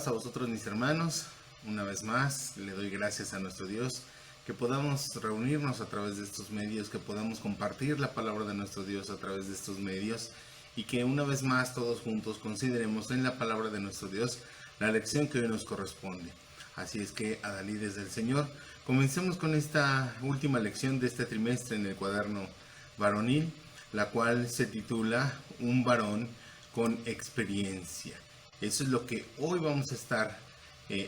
paz a vosotros, mis hermanos. Una vez más, le doy gracias a nuestro Dios que podamos reunirnos a través de estos medios, que podamos compartir la palabra de nuestro Dios a través de estos medios y que una vez más todos juntos consideremos en la palabra de nuestro Dios la lección que hoy nos corresponde. Así es que, adalides del Señor, comencemos con esta última lección de este trimestre en el cuaderno varonil, la cual se titula Un varón con experiencia. Eso es lo que hoy vamos a estar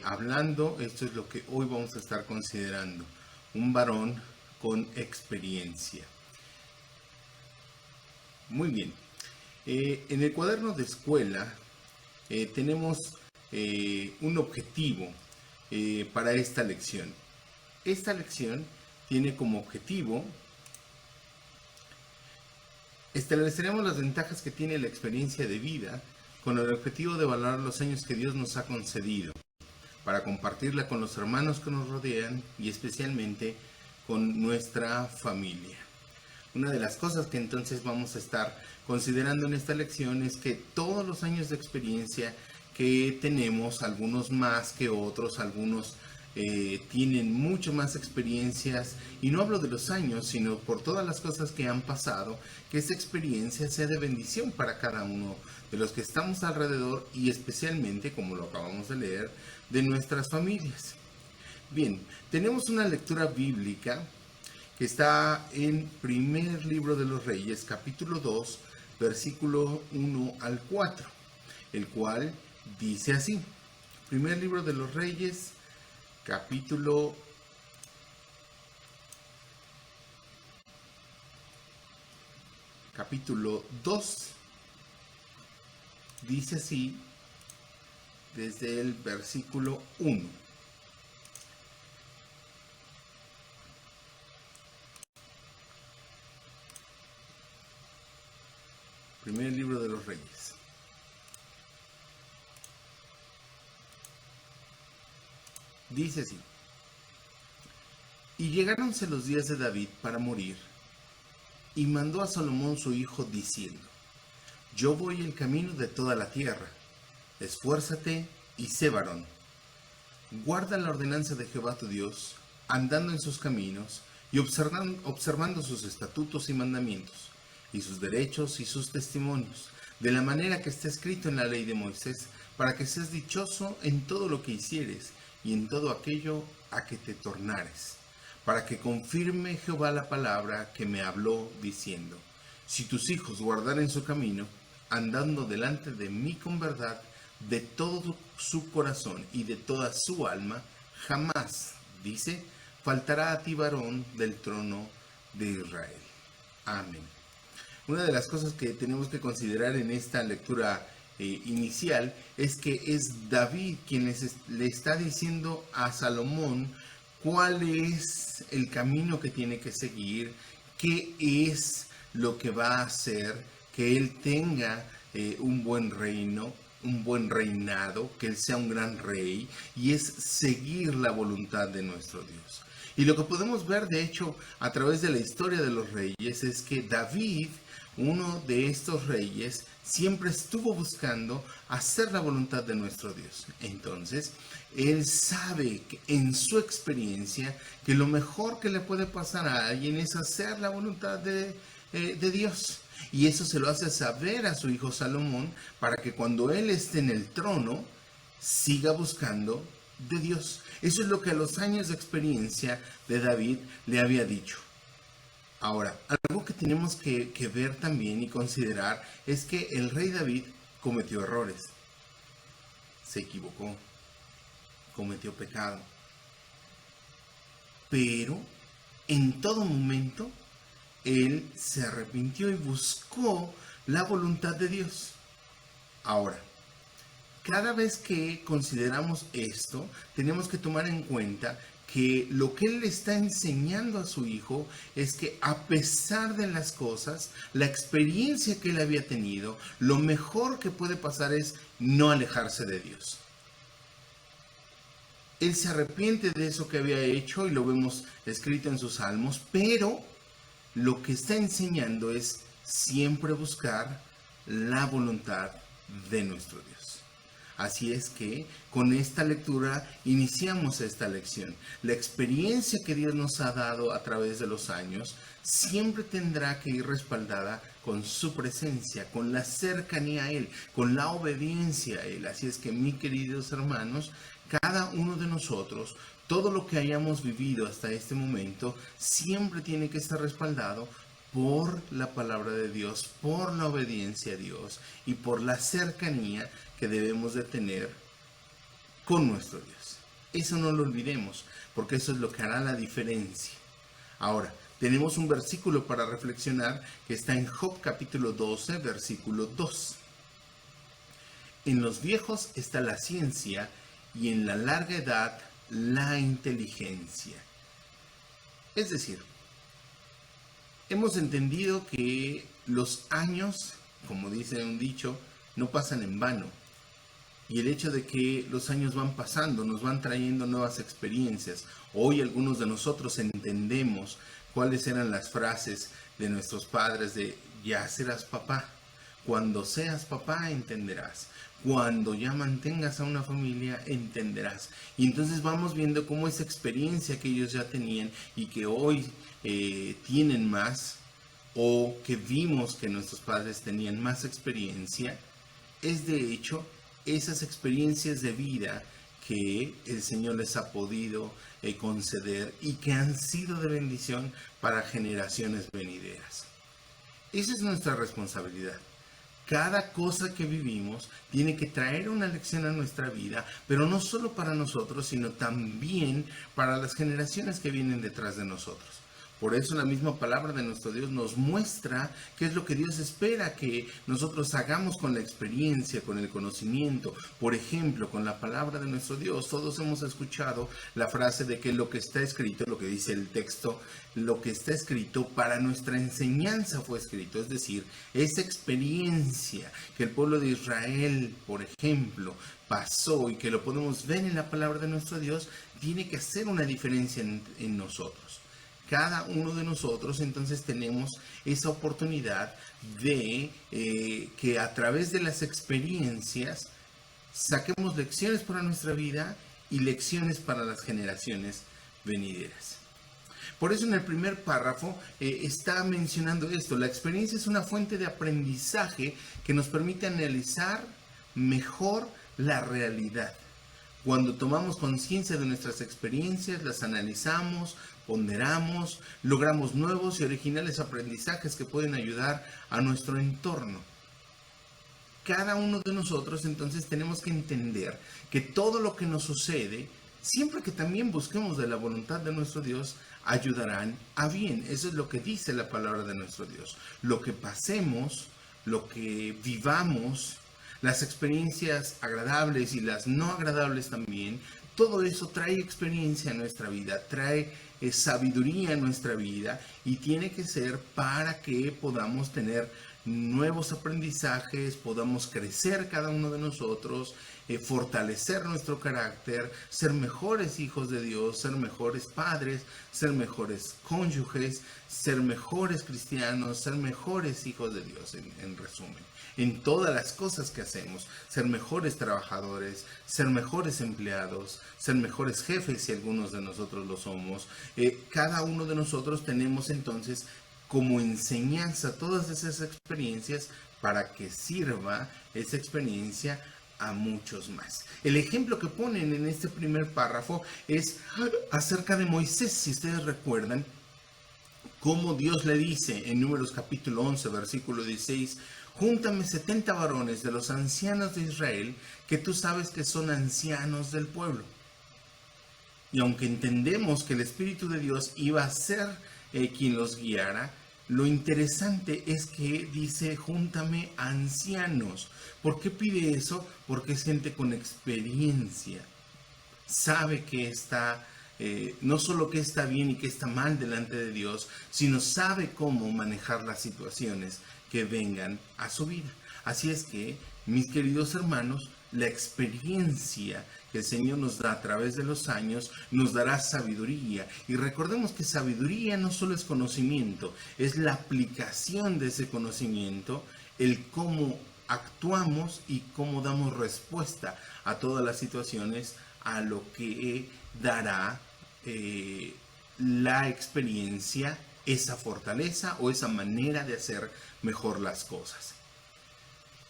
hablando, esto es lo que hoy vamos a estar considerando. Un varón con experiencia. Muy bien. En el cuaderno de escuela tenemos un objetivo para esta lección. Esta lección tiene como objetivo: estableceremos las ventajas que tiene la experiencia de vida con el objetivo de valorar los años que Dios nos ha concedido, para compartirla con los hermanos que nos rodean y especialmente con nuestra familia. Una de las cosas que entonces vamos a estar considerando en esta lección es que todos los años de experiencia que tenemos, algunos más que otros, algunos tienen mucho más experiencias, y no hablo de los años, sino por todas las cosas que han pasado, que esa experiencia sea de bendición para cada uno de los que estamos alrededor y especialmente, como lo acabamos de leer, de nuestras familias. Bien, tenemos una lectura bíblica que está en Primer Libro de los Reyes, capítulo 2, versículo 1 al 4, el cual dice así. Primer Libro de los Reyes, capítulo 2, dice así desde el versículo 1. Primer Libro de los Reyes. Dice así: Y llegáronse los días de David para morir, y mandó a Salomón su hijo diciendo: Yo voy el camino de toda la tierra, esfuérzate y sé varón. Guarda la ordenanza de Jehová tu Dios, andando en sus caminos, y observando sus estatutos y mandamientos, y sus derechos y sus testimonios, de la manera que está escrito en la ley de Moisés, para que seas dichoso en todo lo que hicieres, y en todo aquello a que te tornares, para que confirme Jehová la palabra que me habló, diciendo: Si tus hijos guardaren su camino, andando delante de mí con verdad, de todo su corazón y de toda su alma, jamás, dice, faltará a ti varón del trono de Israel. Amén. Una de las cosas que tenemos que considerar en esta lectura inicial es que es David quien le está diciendo a Salomón cuál es el camino que tiene que seguir, qué es lo que va a hacer que él tenga un buen reino, un buen reinado, que él sea un gran rey, y es seguir la voluntad de nuestro Dios. Y lo que podemos ver, de hecho, a través de la historia de los reyes, es que David, uno de estos reyes, siempre estuvo buscando hacer la voluntad de nuestro Dios. Entonces, él sabe que en su experiencia que lo mejor que le puede pasar a alguien es hacer la voluntad de Dios. Y eso se lo hace saber a su hijo Salomón, para que cuando él esté en el trono, siga buscando de Dios. Eso es lo que a los años de experiencia de David le había dicho. Ahora, algo que tenemos que ver también y considerar es que el rey David cometió errores, se equivocó, cometió pecado, pero en todo momento él se arrepintió y buscó la voluntad de Dios. Ahora, cada vez que consideramos esto, tenemos que tomar en cuenta que lo que él le está enseñando a su hijo es que, a pesar de las cosas, la experiencia que él había tenido, lo mejor que puede pasar es no alejarse de Dios. Él se arrepiente de eso que había hecho y lo vemos escrito en sus salmos, pero lo que está enseñando es siempre buscar la voluntad de nuestro Dios. Así es que con esta lectura iniciamos esta lección. La experiencia que Dios nos ha dado a través de los años siempre tendrá que ir respaldada con su presencia, con la cercanía a Él, con la obediencia a Él. Así es que, mis queridos hermanos, cada uno de nosotros, todo lo que hayamos vivido hasta este momento, siempre tiene que estar respaldado por la palabra de Dios, por la obediencia a Dios y por la cercanía que debemos de tener con nuestro Dios. Eso no lo olvidemos, porque eso es lo que hará la diferencia. Ahora, tenemos un versículo para reflexionar que está en Job capítulo 12, versículo 2. En los viejos está la ciencia y en la larga edad la inteligencia. Es decir, hemos entendido que los años, como dice un dicho, no pasan en vano. Y el hecho de que los años van pasando, nos van trayendo nuevas experiencias. Hoy algunos de nosotros entendemos cuáles eran las frases de nuestros padres de ya serás papá. Cuando seas papá entenderás. Cuando ya mantengas a una familia entenderás. Y entonces vamos viendo cómo esa experiencia que ellos ya tenían y que hoy tienen más, o que vimos que nuestros padres tenían más experiencia, es de hecho esas experiencias de vida que el Señor les ha podido conceder y que han sido de bendición para generaciones venideras. Esa es nuestra responsabilidad. Cada cosa que vivimos tiene que traer una lección a nuestra vida, pero no solo para nosotros, sino también para las generaciones que vienen detrás de nosotros. Por eso la misma palabra de nuestro Dios nos muestra qué es lo que Dios espera que nosotros hagamos con la experiencia, con el conocimiento. Por ejemplo, con la palabra de nuestro Dios, todos hemos escuchado la frase de que lo que está escrito, lo que dice el texto, lo que está escrito para nuestra enseñanza fue escrito. Es decir, esa experiencia que el pueblo de Israel, por ejemplo, pasó y que lo podemos ver en la palabra de nuestro Dios, tiene que hacer una diferencia en nosotros. Cada uno de nosotros entonces tenemos esa oportunidad de que a través de las experiencias saquemos lecciones para nuestra vida y lecciones para las generaciones venideras. Por eso en el primer párrafo está mencionando esto. La experiencia es una fuente de aprendizaje que nos permite analizar mejor la realidad. Cuando tomamos conciencia de nuestras experiencias, las analizamos, ponderamos, logramos nuevos y originales aprendizajes que pueden ayudar a nuestro entorno. Cada uno de nosotros entonces tenemos que entender que todo lo que nos sucede, siempre que también busquemos de la voluntad de nuestro Dios, ayudarán a bien. Eso es lo que dice la palabra de nuestro Dios. Lo que pasemos, lo que vivamos, las experiencias agradables y las no agradables también, todo eso trae experiencia a nuestra vida, trae sabiduría a nuestra vida y tiene que ser para que podamos tener nuevos aprendizajes, podamos crecer cada uno de nosotros, fortalecer nuestro carácter, ser mejores hijos de Dios, ser mejores padres, ser mejores cónyuges, ser mejores cristianos, ser mejores hijos de Dios, en resumen. En todas las cosas que hacemos, ser mejores trabajadores, ser mejores empleados, ser mejores jefes si algunos de nosotros lo somos. Cada uno de nosotros tenemos entonces como enseñanza todas esas experiencias para que sirva esa experiencia a muchos más. El ejemplo que ponen en este primer párrafo es acerca de Moisés. Si ustedes recuerdan cómo Dios le dice en Números capítulo 11 versículo 16: júntame 70 varones de los ancianos de Israel, que tú sabes que son ancianos del pueblo. Y aunque entendemos que el Espíritu de Dios iba a ser quien los guiara, lo interesante es que dice, júntame ancianos. ¿Por qué pide eso? Porque es gente con experiencia. Sabe que está, no solo que está bien y que está mal delante de Dios, sino sabe cómo manejar las situaciones que vengan a su vida. Así es que, mis queridos hermanos, la experiencia que el Señor nos da a través de los años nos dará sabiduría. Y recordemos que sabiduría no solo es conocimiento, es la aplicación de ese conocimiento, el cómo actuamos y cómo damos respuesta a todas las situaciones, a lo que dará la experiencia, esa fortaleza o esa manera de hacer mejor las cosas.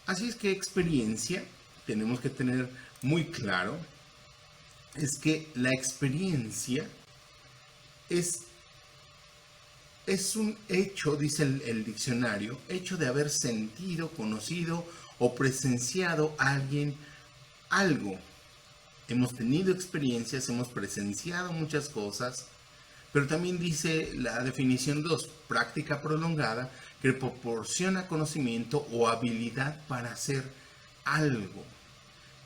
Así es que experiencia, tenemos que tener muy claro, es que la experiencia es un hecho, dice el diccionario, hecho de haber sentido, conocido o presenciado a alguien algo. Hemos tenido experiencias, hemos presenciado muchas cosas, pero también dice la definición 2, práctica prolongada, que proporciona conocimiento o habilidad para hacer algo.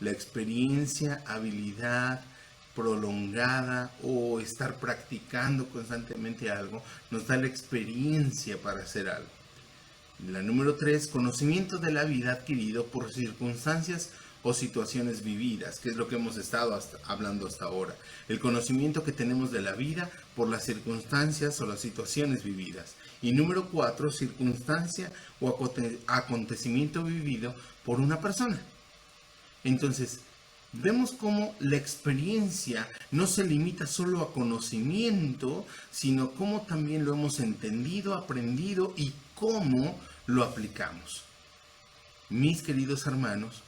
La experiencia, habilidad prolongada o estar practicando constantemente algo nos da la experiencia para hacer algo. La número 3, conocimiento de la vida adquirido por circunstancias o situaciones vividas, que es lo que hemos estado hablando hasta ahora. El conocimiento que tenemos de la vida por las circunstancias o las situaciones vividas. Y número 4, circunstancia o acontecimiento vivido por una persona. Entonces, vemos cómo la experiencia no se limita solo a conocimiento, sino cómo también lo hemos entendido, aprendido y cómo lo aplicamos. Mis queridos hermanos,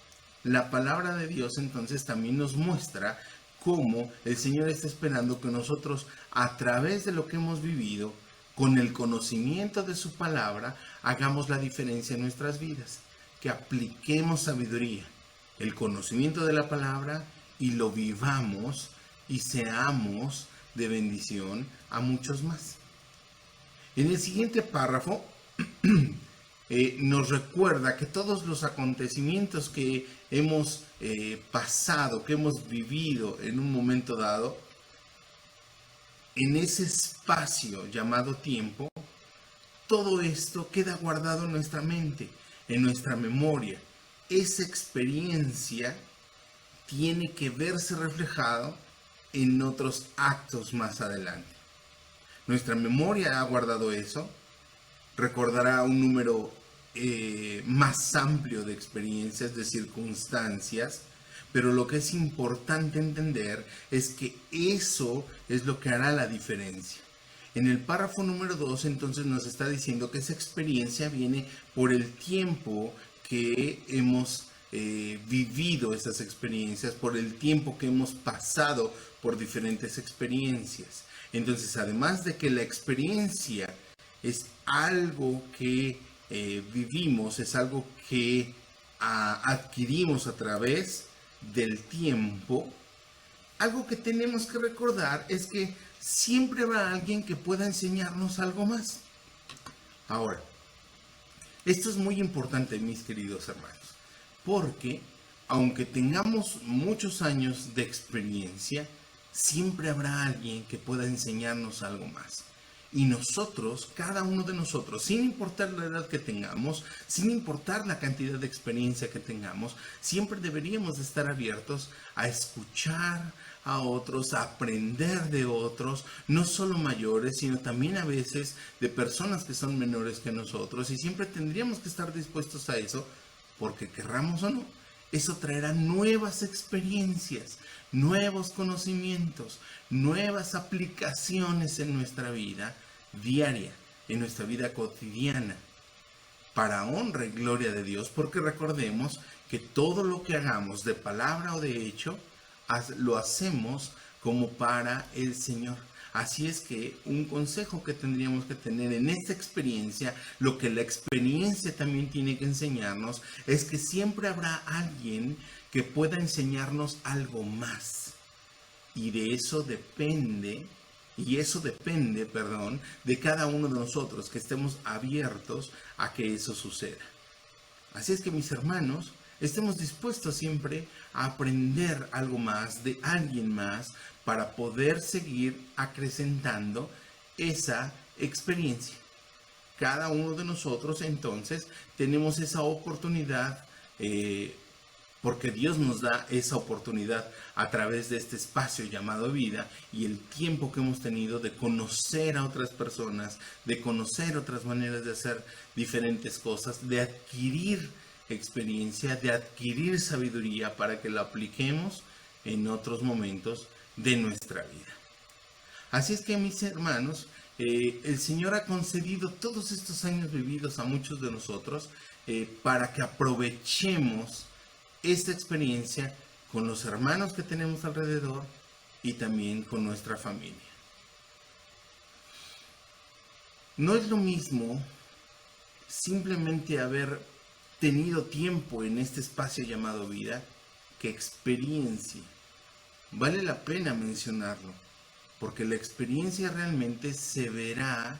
la palabra de Dios entonces también nos muestra cómo el Señor está esperando que nosotros, a través de lo que hemos vivido, con el conocimiento de su palabra, hagamos la diferencia en nuestras vidas, que apliquemos sabiduría, el conocimiento de la palabra, y lo vivamos y seamos de bendición a muchos más. En el siguiente párrafo nos recuerda que todos los acontecimientos que hemos pasado, que hemos vivido en un momento dado, en ese espacio llamado tiempo, todo esto queda guardado en nuestra mente, en nuestra memoria. Esa experiencia tiene que verse reflejado en otros actos más adelante. Nuestra memoria ha guardado eso, recordará un número más amplio de experiencias, de circunstancias, pero lo que es importante entender es que eso es lo que hará la diferencia. En el párrafo número 2 entonces nos está diciendo que esa experiencia viene por el tiempo que hemos vivido esas experiencias, por el tiempo que hemos pasado por diferentes experiencias. Entonces, además de que la experiencia es algo que vivimos, es algo que adquirimos a través del tiempo, algo que tenemos que recordar es que siempre habrá alguien que pueda enseñarnos algo más. Ahora, esto es muy importante, mis queridos hermanos, porque aunque tengamos muchos años de experiencia, siempre habrá alguien que pueda enseñarnos algo más. Y nosotros, cada uno de nosotros, sin importar la edad que tengamos, sin importar la cantidad de experiencia que tengamos, siempre deberíamos de estar abiertos a escuchar a otros, a aprender de otros, no solo mayores, sino también a veces de personas que son menores que nosotros, y siempre tendríamos que estar dispuestos a eso, porque querramos o no, eso traerá nuevas experiencias, nuevos conocimientos, nuevas aplicaciones en nuestra vida diaria, en nuestra vida cotidiana, para honra y gloria de Dios, porque recordemos que todo lo que hagamos de palabra o de hecho, lo hacemos como para el Señor. Así es que un consejo que tendríamos que tener en esta experiencia, lo que la experiencia también tiene que enseñarnos, es que siempre habrá alguien que pueda enseñarnos algo más. Y de eso depende, de cada uno de nosotros, que estemos abiertos a que eso suceda. Así es que, mis hermanos, estemos dispuestos siempre a aprender algo más de alguien más para poder seguir acrecentando esa experiencia. Cada uno de nosotros entonces tenemos esa oportunidad, porque Dios nos da esa oportunidad a través de este espacio llamado vida y el tiempo que hemos tenido de conocer a otras personas, de conocer otras maneras de hacer diferentes cosas, de adquirir experiencia de adquirir sabiduría para que la apliquemos en otros momentos de nuestra vida. Así es que, mis hermanos, el Señor ha concedido todos estos años vividos a muchos de nosotros para que aprovechemos esta experiencia con los hermanos que tenemos alrededor y también con nuestra familia. No es lo mismo simplemente haber tenido tiempo en este espacio llamado vida que experiencia. Vale la pena mencionarlo, porque la experiencia realmente se verá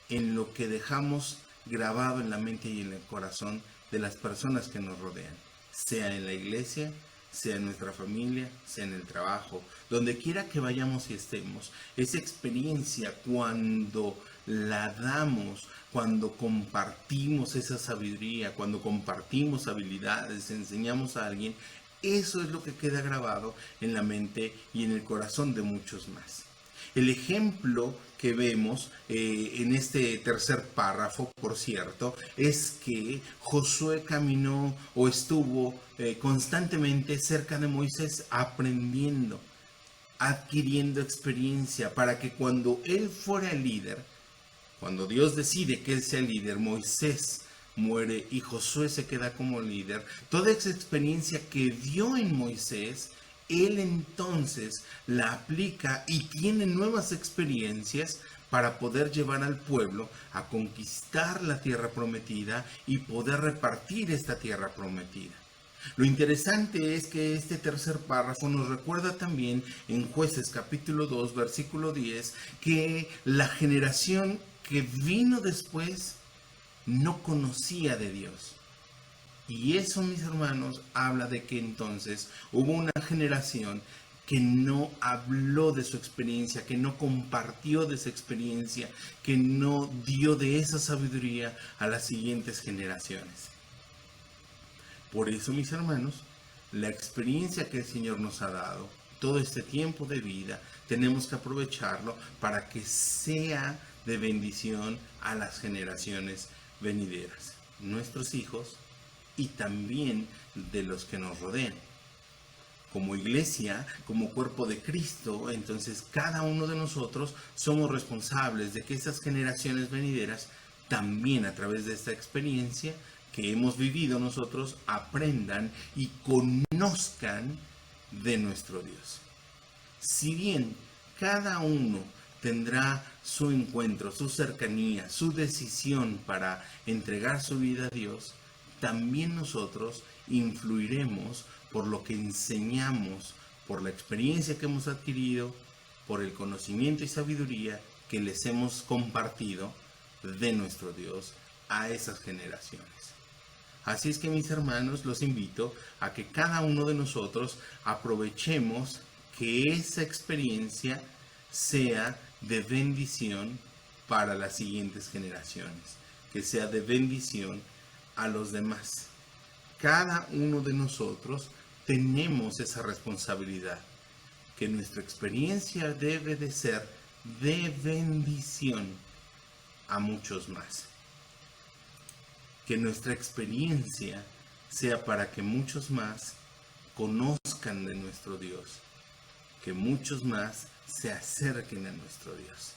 en lo que dejamos grabado en la mente y en el corazón de las personas que nos rodean, sea en la iglesia, sea en nuestra familia, sea en el trabajo, donde quiera que vayamos y estemos. Esa experiencia, cuando la damos, cuando compartimos esa sabiduría, cuando compartimos habilidades, enseñamos a alguien, eso es lo que queda grabado en la mente y en el corazón de muchos más. El ejemplo que vemos en este tercer párrafo, por cierto, es que Josué caminó o estuvo constantemente cerca de Moisés aprendiendo, adquiriendo experiencia para que cuando él fuera el líder, cuando Dios decide que él sea el líder, Moisés muere y Josué se queda como líder, toda esa experiencia que dio en Moisés, él entonces la aplica y tiene nuevas experiencias para poder llevar al pueblo a conquistar la tierra prometida y poder repartir esta tierra prometida. Lo interesante es que este tercer párrafo nos recuerda también en Jueces capítulo 2 versículo 10 que la generación que vino después no conocía de Dios. Y eso, mis hermanos, habla de que entonces hubo una generación que no habló de su experiencia, que no compartió de esa experiencia, que no dio de esa sabiduría a las siguientes generaciones. Por eso, mis hermanos, la experiencia que el Señor nos ha dado, todo este tiempo de vida, tenemos que aprovecharlo para que sea de bendición a las generaciones venideras, nuestros hijos y también de los que nos rodean. Como iglesia, como cuerpo de Cristo, entonces cada uno de nosotros somos responsables de que esas generaciones venideras también a través de esta experiencia que hemos vivido nosotros aprendan y conozcan de nuestro Dios. Si bien cada uno tendrá su encuentro, su cercanía, su decisión para entregar su vida a Dios, también nosotros influiremos por lo que enseñamos, por la experiencia que hemos adquirido, por el conocimiento y sabiduría que les hemos compartido de nuestro Dios a esas generaciones. Así es que, mis hermanos, los invito a que cada uno de nosotros aprovechemos que esa experiencia sea de bendición para las siguientes generaciones, que sea de bendición a los demás. Cada uno de nosotros tenemos esa responsabilidad, que nuestra experiencia debe de ser de bendición a muchos más. Que nuestra experiencia sea para que muchos más conozcan de nuestro Dios, que muchos más se acerquen a nuestro Dios.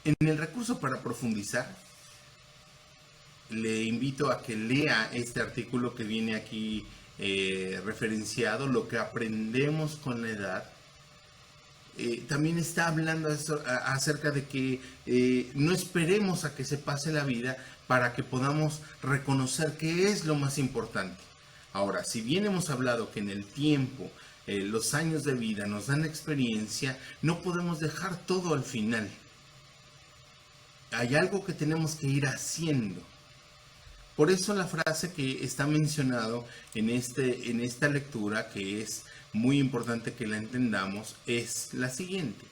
En el recurso para profundizar, le invito a que lea este artículo que viene aquí referenciado, lo que aprendemos con la edad. También está hablando acerca de que no esperemos a que se pase la vida para que podamos reconocer qué es lo más importante. Ahora, si bien hemos hablado que en el tiempo, los años de vida nos dan experiencia, no podemos dejar todo al final. Hay algo que tenemos que ir haciendo. Por eso la frase que está mencionado en esta lectura, que es muy importante que la entendamos, es la siguiente: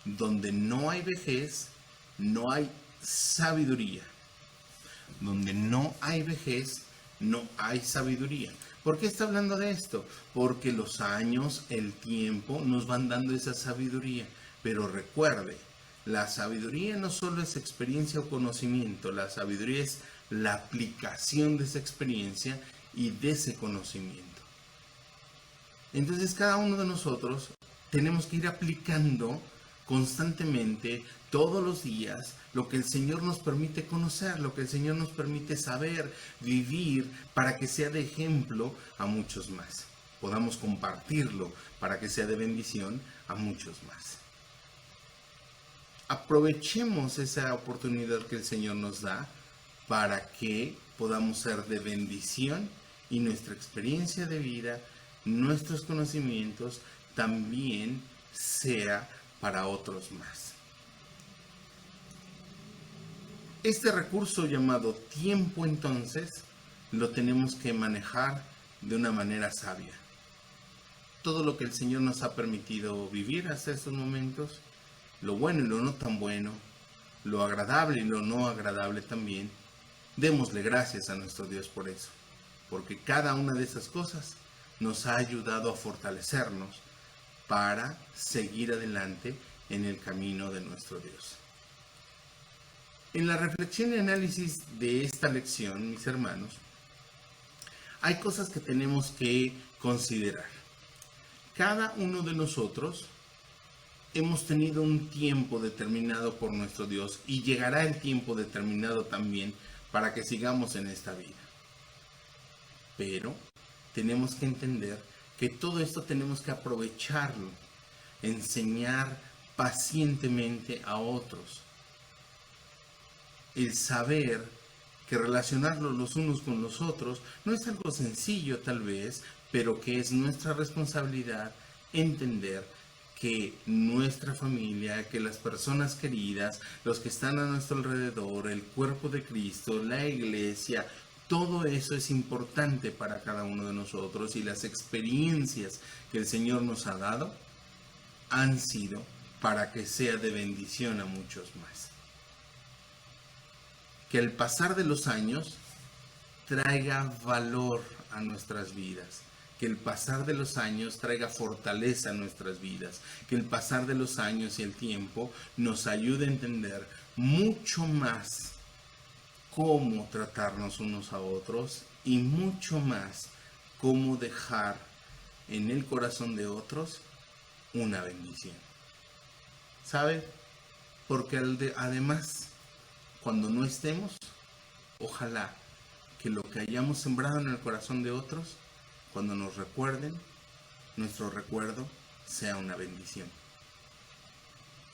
donde no hay vejez, no hay sabiduría. Donde no hay vejez, no hay sabiduría. ¿Por qué está hablando de esto? Porque los años, el tiempo, nos van dando esa sabiduría. Pero recuerde, La sabiduría no solo es experiencia o conocimiento, la sabiduría es la aplicación de esa experiencia y de ese conocimiento. Entonces cada uno de nosotros tenemos que ir aplicando constantemente, todos los días, lo que el Señor nos permite conocer, lo que el Señor nos permite saber, vivir, para que sea de ejemplo a muchos más. Podamos compartirlo para que sea de bendición a muchos más. Aprovechemos esa oportunidad que el Señor nos da para que podamos ser de bendición y nuestra experiencia de vida, nuestros conocimientos también sea para otros más. Este recurso llamado tiempo, entonces, lo tenemos que manejar de una manera sabia. Todo lo que el Señor nos ha permitido vivir hasta estos momentos, lo bueno y lo no tan bueno, lo agradable y lo no agradable también, démosle gracias a nuestro Dios por eso, porque cada una de esas cosas nos ha ayudado a fortalecernos para seguir adelante en el camino de nuestro Dios. En la reflexión y análisis de esta lección, mis hermanos, hay cosas que tenemos que considerar. Cada uno de nosotros hemos tenido un tiempo determinado por nuestro Dios y llegará el tiempo determinado también para que sigamos en esta vida. Pero tenemos que entender que todo esto tenemos que aprovecharlo, enseñar pacientemente a otros. El saber que relacionarlos los unos con los otros no es algo sencillo tal vez, pero que es nuestra responsabilidad entender que nuestra familia, que las personas queridas, los que están a nuestro alrededor, el cuerpo de Cristo, la iglesia, todo eso es importante para cada uno de nosotros, y las experiencias que el Señor nos ha dado han sido para que sea de bendición a muchos más. Que el pasar de los años traiga valor a nuestras vidas, que el pasar de los años traiga fortaleza a nuestras vidas, que el pasar de los años y el tiempo nos ayude a entender mucho más cómo tratarnos unos a otros y mucho más cómo dejar en el corazón de otros una bendición. ¿Sabe? Porque además, cuando no estemos, ojalá que lo que hayamos sembrado en el corazón de otros, cuando nos recuerden, nuestro recuerdo sea una bendición.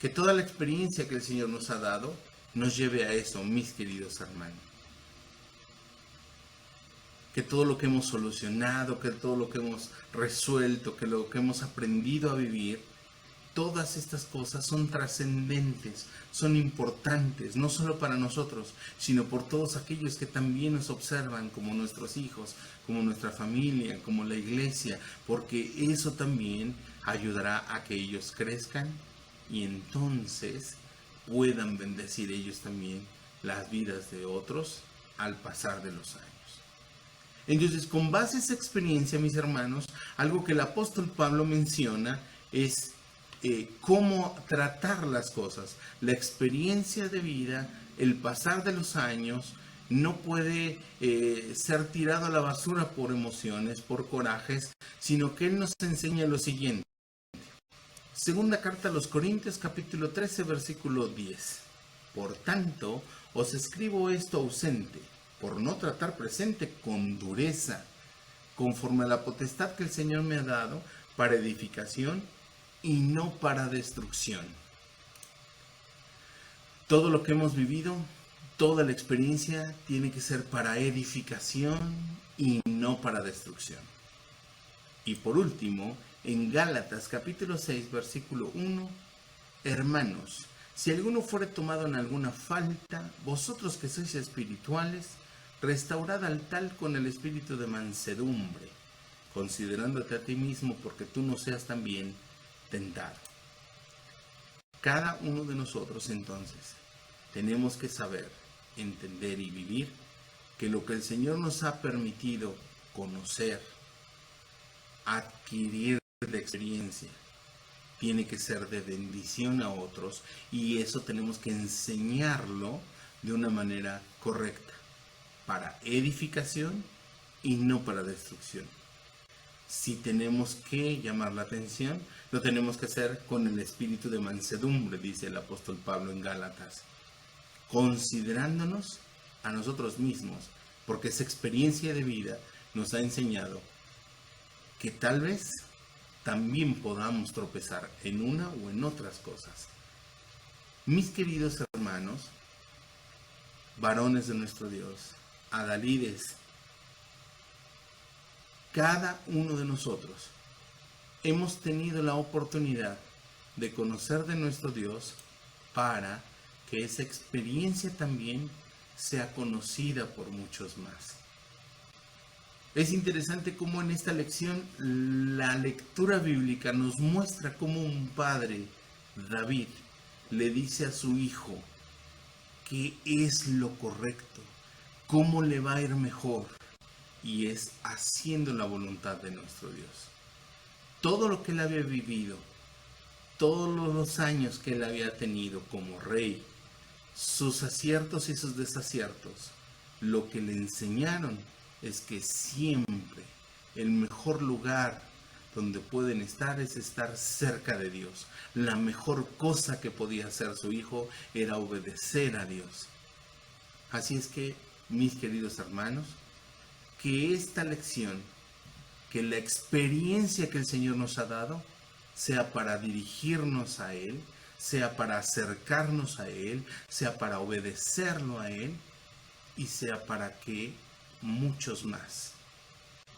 Que toda la experiencia que el Señor nos ha dado nos lleve a eso, mis queridos hermanos. Que todo lo que hemos solucionado, que todo lo que hemos resuelto, que lo que hemos aprendido a vivir, todas estas cosas son trascendentes, son importantes, no solo para nosotros, sino por todos aquellos que también nos observan, como nuestros hijos, como nuestra familia, como la iglesia, porque eso también ayudará a que ellos crezcan y entonces puedan bendecir ellos también las vidas de otros al pasar de los años. Entonces, con base en esa experiencia, mis hermanos, algo que el apóstol Pablo menciona es cómo tratar las cosas. La experiencia de vida, el pasar de los años, no puede ser tirado a la basura por emociones, por corajes, sino que él nos enseña lo siguiente. Segunda carta a los Corintios, capítulo 13, versículo 10. Por tanto, os escribo esto ausente, por no tratar presente con dureza, conforme a la potestad que el Señor me ha dado, para edificación y no para destrucción. Todo lo que hemos vivido, toda la experiencia tiene que ser para edificación y no para destrucción. Y por último, en Gálatas capítulo 6, versículo 1, hermanos, si alguno fuere tomado en alguna falta, vosotros que sois espirituales, restaurad al tal con el espíritu de mansedumbre, considerándote a ti mismo, porque tú no seas también tentado. Cada uno de nosotros entonces tenemos que saber, entender y vivir que lo que el Señor nos ha permitido conocer, adquirir de experiencia, tiene que ser de bendición a otros, y eso tenemos que enseñarlo de una manera correcta, para edificación y no para destrucción. Si tenemos que llamar la atención, lo tenemos que hacer con el espíritu de mansedumbre, dice el apóstol Pablo en Gálatas, considerándonos a nosotros mismos, porque esa experiencia de vida nos ha enseñado que tal vez también podamos tropezar en una o en otras cosas. Mis queridos hermanos, varones de nuestro Dios, adalides, cada uno de nosotros hemos tenido la oportunidad de conocer de nuestro Dios para que esa experiencia también sea conocida por muchos más. Es interesante cómo en esta lección la lectura bíblica nos muestra cómo un padre, David, le dice a su hijo qué es lo correcto, cómo le va a ir mejor, y es haciendo la voluntad de nuestro Dios. Todo lo que él había vivido, todos los años que él había tenido como rey, sus aciertos y sus desaciertos, lo que le enseñaron es que siempre el mejor lugar donde pueden estar es estar cerca de Dios. La mejor cosa que podía hacer su hijo era obedecer a Dios. Así es que, mis queridos hermanos, que esta lección, que la experiencia que el Señor nos ha dado, sea para dirigirnos a Él, sea para acercarnos a Él, sea para obedecerlo a Él, y sea para que muchos más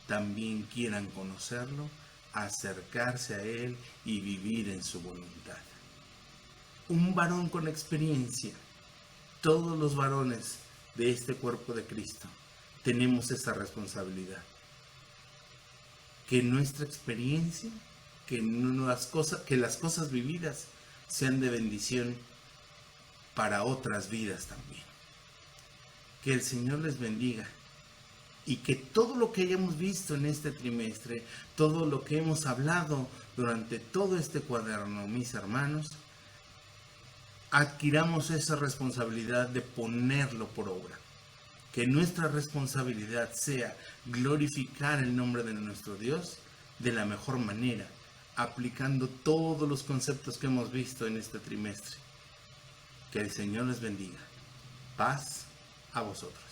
también quieran conocerlo, acercarse a Él y vivir en su voluntad. Un varón con experiencia, todos los varones de este cuerpo de Cristo, tenemos esa responsabilidad. Que nuestra experiencia, que las cosas vividas sean de bendición para otras vidas también. Que el Señor les bendiga y que todo lo que hayamos visto en este trimestre, todo lo que hemos hablado durante todo este cuaderno, mis hermanos, adquiramos esa responsabilidad de ponerlo por obra. Que nuestra responsabilidad sea glorificar el nombre de nuestro Dios de la mejor manera, aplicando todos los conceptos que hemos visto en este trimestre. Que el Señor les bendiga. Paz a vosotros.